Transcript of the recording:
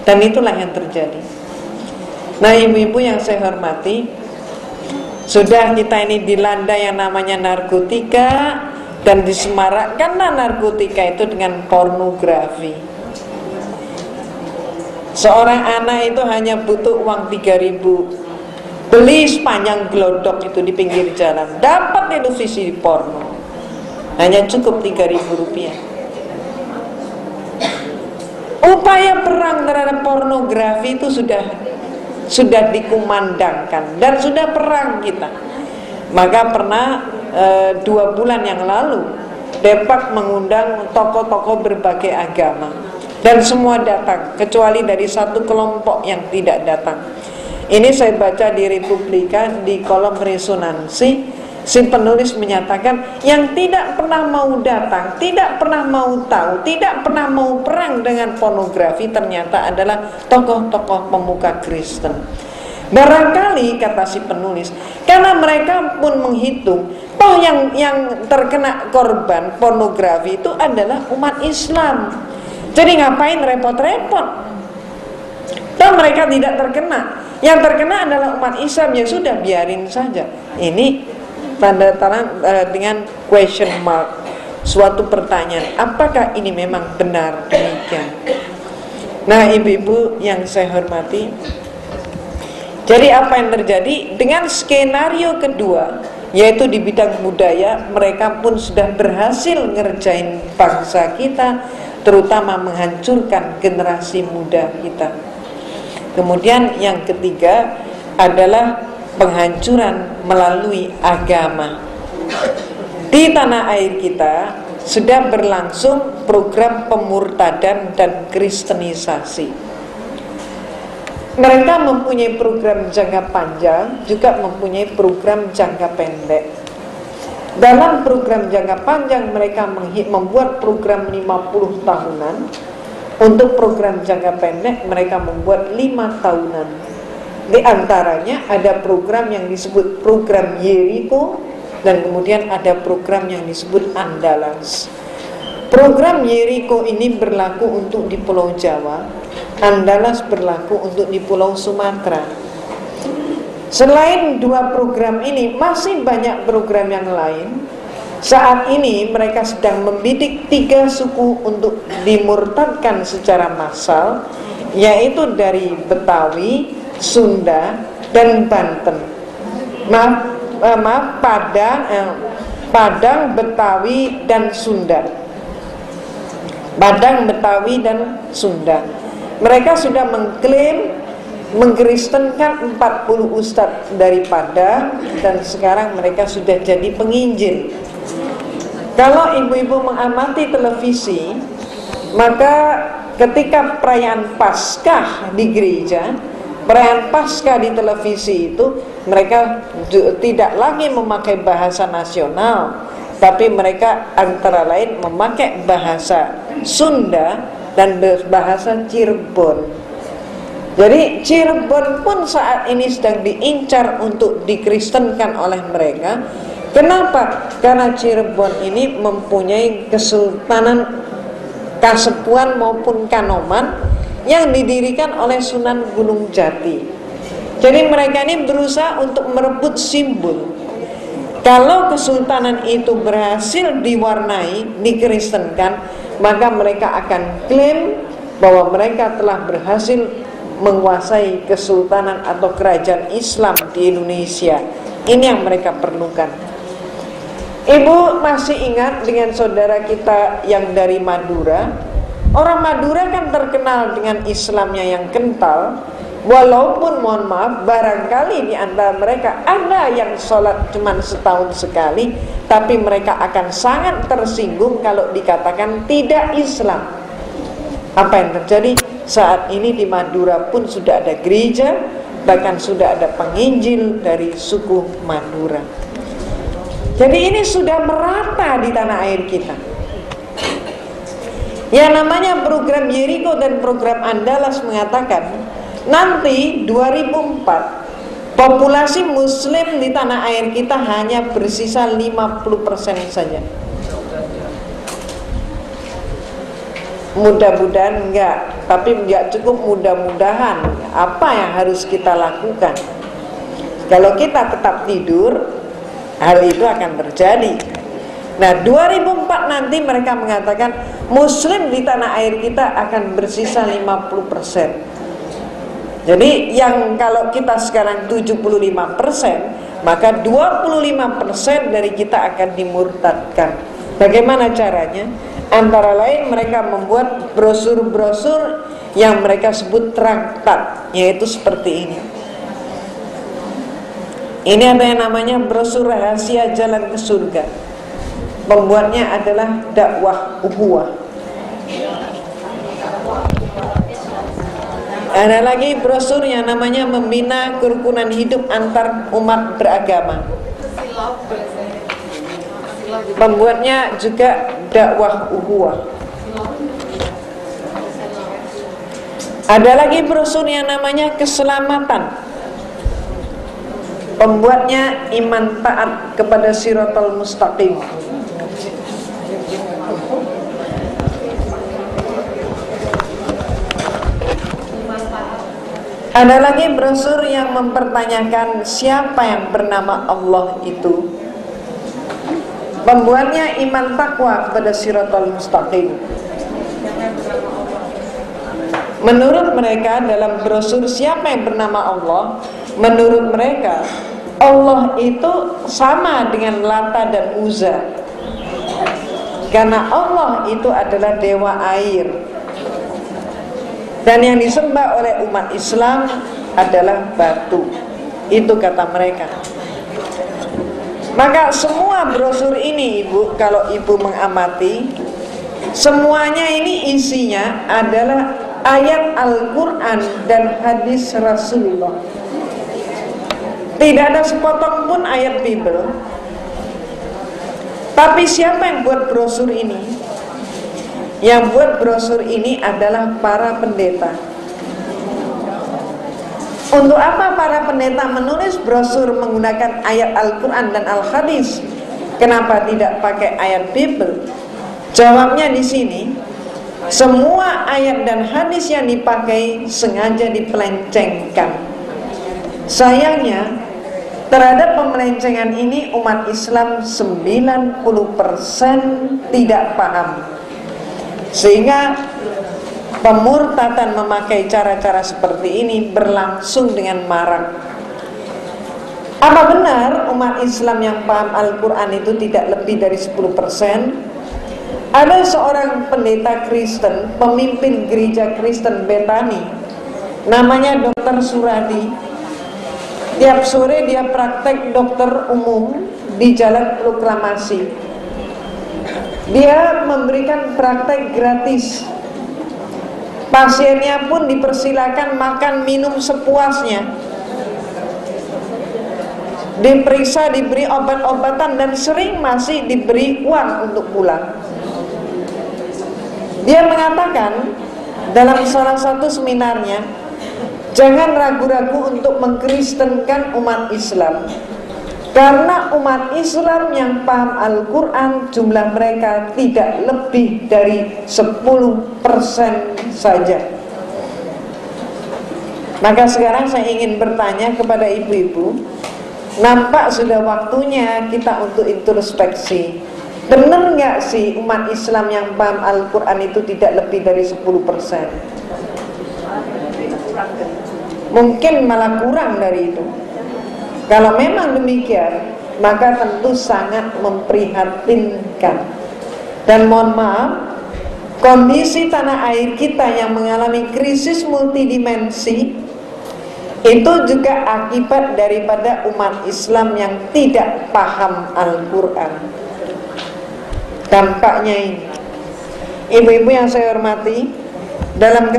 Dan itulah yang terjadi. Nah, ibu-ibu yang saya hormati, sudah kita ini dilanda yang namanya narkotika, dan disemarakkanlah narkotika itu dengan pornografi. Seorang anak itu hanya butuh uang 3.000, beli sepanjang glodok itu di pinggir jalan, dapat itu visi porno, hanya cukup 3.000 rupiah. Upaya perang terhadap pornografi itu sudah dikumandangkan dan sudah perang kita. Maka pernah 2 bulan yang lalu Depak mengundang tokoh-tokoh berbagai agama, dan semua datang kecuali dari satu kelompok yang tidak datang. Ini saya baca di Republika, di kolom resonansi, si penulis menyatakan yang tidak pernah mau datang, tidak pernah mau tahu, tidak pernah mau perang dengan pornografi ternyata adalah tokoh-tokoh pemuka Kristen. Barangkali, kata si penulis, karena mereka pun menghitung, toh yang terkena korban pornografi itu adalah umat Islam. Jadi ngapain repot-repot? Toh mereka tidak terkena. Yang terkena adalah umat Islam, ya sudah biarin saja. Ini tanda dengan question mark, suatu pertanyaan, apakah ini memang benar demikian? Nah, ibu-ibu yang saya hormati, jadi apa yang terjadi dengan skenario kedua, yaitu di bidang budaya, mereka pun sudah berhasil ngerjain bangsa kita, terutama menghancurkan generasi muda kita. Kemudian yang ketiga adalah penghancuran melalui agama. Di tanah air kita sudah berlangsung program pemurtadan dan kristenisasi. Mereka mempunyai program jangka panjang, juga mempunyai program jangka pendek. Dalam program jangka panjang mereka membuat program 50 tahunan. Untuk program jangka pendek mereka membuat 5 tahunan. Di antaranya ada program yang disebut program Yeriko, dan kemudian ada program yang disebut Andalas. Program Yeriko ini berlaku untuk di Pulau Jawa, Andalas berlaku untuk di Pulau Sumatera. Selain 2 program ini, masih banyak program yang lain. Saat ini mereka sedang membidik 3 suku untuk dimurtadkan secara massal, yaitu dari Betawi, Sunda, dan Banten. Padang, Betawi, dan Sunda. Padang, Betawi, dan Sunda. Mereka sudah mengklaim mengkristenkan 40 ustadz dari Padang, dan sekarang mereka sudah jadi penginjil. Kalau ibu-ibu mengamati televisi, maka ketika perayaan Paskah di gereja, perayaan Paskah di televisi itu, mereka tidak lagi memakai bahasa nasional, tapi mereka antara lain memakai bahasa Sunda dan bahasa Cirebon. Jadi Cirebon pun saat ini sedang diincar untuk dikristenkan oleh mereka. Kenapa? Karena Cirebon ini mempunyai kesultanan, kasepuan maupun kanoman yang didirikan oleh Sunan Gunung Jati. Jadi mereka ini berusaha untuk merebut simbol. Kalau kesultanan itu berhasil diwarnai, dikristenkan, maka mereka akan klaim bahwa mereka telah berhasil menguasai kesultanan atau kerajaan Islam di Indonesia. Ini yang mereka perlukan. Ibu masih ingat dengan saudara kita yang dari Madura? Orang Madura kan terkenal dengan Islamnya yang kental. Walaupun mohon maaf, barangkali di antara mereka ada yang sholat cuma setahun sekali, tapi mereka akan sangat tersinggung kalau dikatakan tidak Islam. Apa yang terjadi? Saat ini di Madura pun sudah ada gereja, bahkan sudah ada penginjil dari suku Madura. Jadi ini sudah merata di tanah air kita. Yang namanya program Yeriko dan program Andalas mengatakan nanti 2004 populasi muslim di tanah air kita hanya bersisa 50% saja. Mudah-mudahan enggak, tapi enggak cukup mudah-mudahan. Apa yang harus kita lakukan? Kalau kita tetap tidur, hal itu akan terjadi. Nah, 2004 nanti mereka mengatakan Muslim di tanah air kita akan bersisa 50%. Jadi yang kalau kita sekarang 75%, maka 25% dari kita akan dimurtadkan. Bagaimana caranya? Antara lain mereka membuat brosur-brosur yang mereka sebut traktat, yaitu seperti ini. Ini ada yang namanya brosur rahasia jalan ke surga. Pembuatnya adalah dakwah ukhuwah. Ada lagi brosur yang namanya membina kerukunan hidup antar umat beragama. Pembuatnya juga dakwah ukhuwah. Ada lagi brosur yang namanya keselamatan. Pembuatnya iman taat kepada Shiratal Mustaqim. Ada lagi brosur yang mempertanyakan siapa yang bernama Allah itu. Pembuatnya iman takwa kepada Shiratal Mustaqim. Menurut mereka dalam brosur siapa yang bernama Allah, menurut mereka Allah itu sama dengan Lata dan Uzza. Karena Allah itu adalah dewa air. Dan yang disembah oleh umat Islam adalah batu. Itu kata mereka. Maka semua brosur ini Ibu, kalau Ibu mengamati, semuanya ini isinya adalah ayat Al-Quran dan hadis Rasulullah. Tidak ada sepotong pun ayat Bible. Tapi siapa yang buat brosur ini? Yang buat brosur ini adalah para pendeta. Untuk apa para pendeta menulis brosur menggunakan ayat Al-Quran dan Al-Hadis? Kenapa tidak pakai ayat Bible? Jawabnya di sini, semua ayat dan hadis yang dipakai sengaja dipelencengkan. Sayangnya, terhadap pemelencengan ini umat Islam 90% tidak paham. Sehingga pemurtatan memakai cara-cara seperti ini berlangsung dengan marak. Apa benar umat Islam yang paham Al-Quran itu tidak lebih dari 10%? Ada seorang pendeta Kristen, pemimpin gereja Kristen Bethany, namanya Dr. Suradi. Tiap sore dia praktek dokter umum di Jalan Proklamasi. Dia memberikan praktek gratis. Pasiennya pun dipersilakan makan minum sepuasnya. Diperiksa, diberi obat-obatan, dan sering masih diberi uang untuk pulang. Dia mengatakan dalam salah satu seminarnya, jangan ragu-ragu untuk mengkristenkan umat Islam. Karena umat Islam yang paham Al-Quran jumlah mereka tidak lebih dari 10% saja. Maka sekarang saya ingin bertanya kepada ibu-ibu, nampak sudah waktunya kita untuk introspeksi. Benar nggak sih umat Islam yang paham Al-Quran itu tidak lebih dari 10%? Mungkin malah kurang dari itu. Kalau memang demikian, maka tentu sangat memprihatinkan. Dan mohon maaf, kondisi tanah air kita yang mengalami krisis multidimensi itu juga akibat daripada umat Islam yang tidak paham Al-Quran. Dampaknya ini, ibu-ibu yang saya hormati, dalam